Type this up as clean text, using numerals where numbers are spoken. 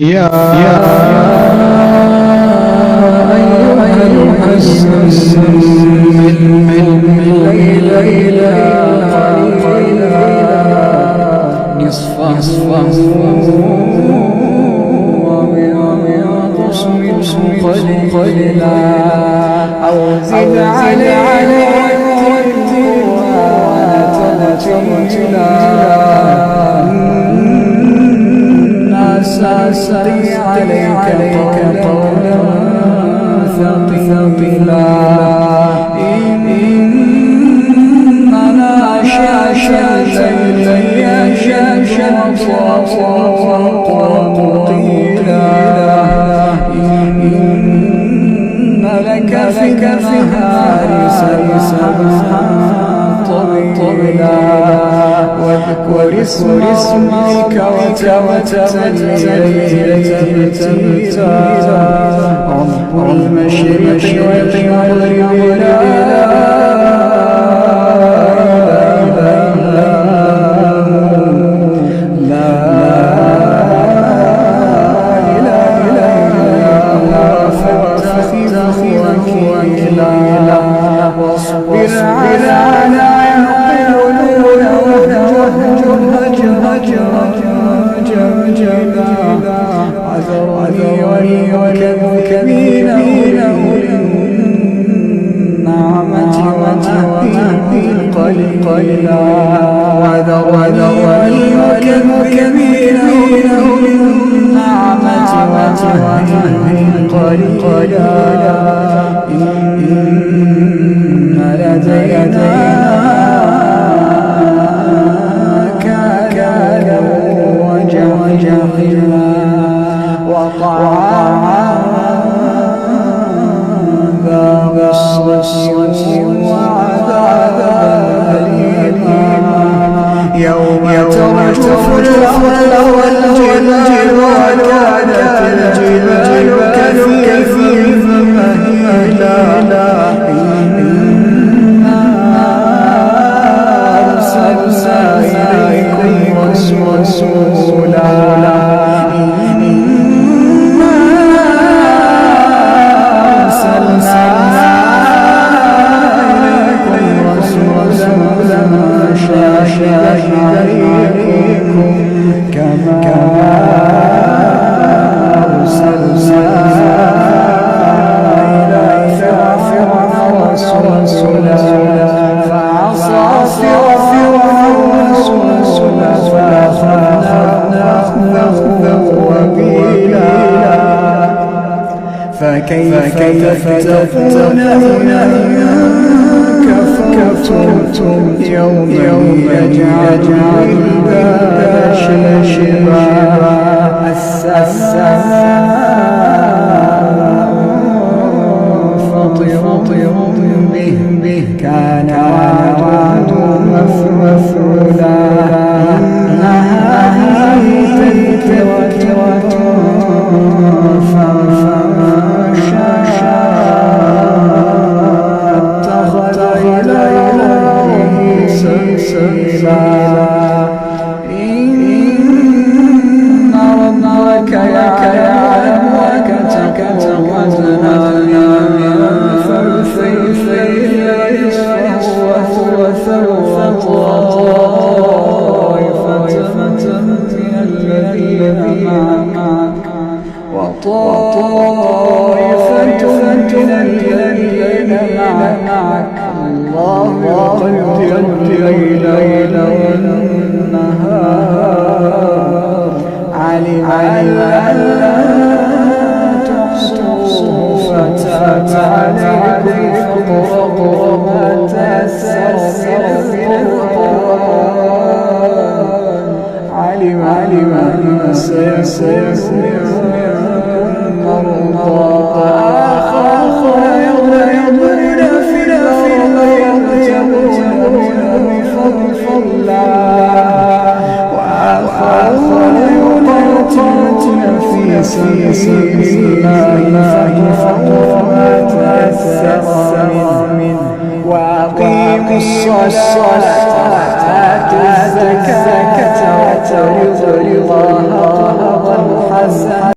يا أيها المزمل الليل إلا قليلا نصفه وانقص منه قليلا أو زد عليه ترتيلا سأسري عليك قولا ثقيلا إن ناشئة الليل أشد وقيلا إن لك في النهار سبحا طويلا واذكر اسم ربك وتوكل إليه تبتيلا رب المشرق والمغرب لا إله إلا هو فاتخذه وكيلا واصبر على عذرني والمكذبين أولي النعمة ومهدهم قليلا عذرني والمكذبين أولي النعمة ومهدهم قليلا إن لدينا وجحيما وطعاما ذا غصة وعذابا أليما يوم ترجف الأرض والجبال وكانت الجبال كثيبا مهيلا إنا أرسلنا إليكم رسولا عليكم كما أرسلنا إلى فرعون رسولا فعصى فرعون رسولا فأخذناه وبيلا فكيف تتقون كفرتم يوم يجعل الولدان شيبا السماء فطر به كان وعده مفعولا إنها تذكرة فمن شاء اتخذ إلى ربه سبيلا إن ربك يعلم أنك تقوم أدنى من ثلثي الليل وطائفة من الذين معك الله يقدر الليل والنهار علم أن لا تحصوه فتاب عليكم فاقرؤوا ما تيسر من القرآن علم أن سيكون مرضى آخر يضربون في الأرض يبتغون من فضله وآخرون يقاتلون في سبيل الله فاقرؤوا ما تيسر منه وأقيموا الصلاة وآتوا الزكاة وأقرضوا الله قرضا حسنا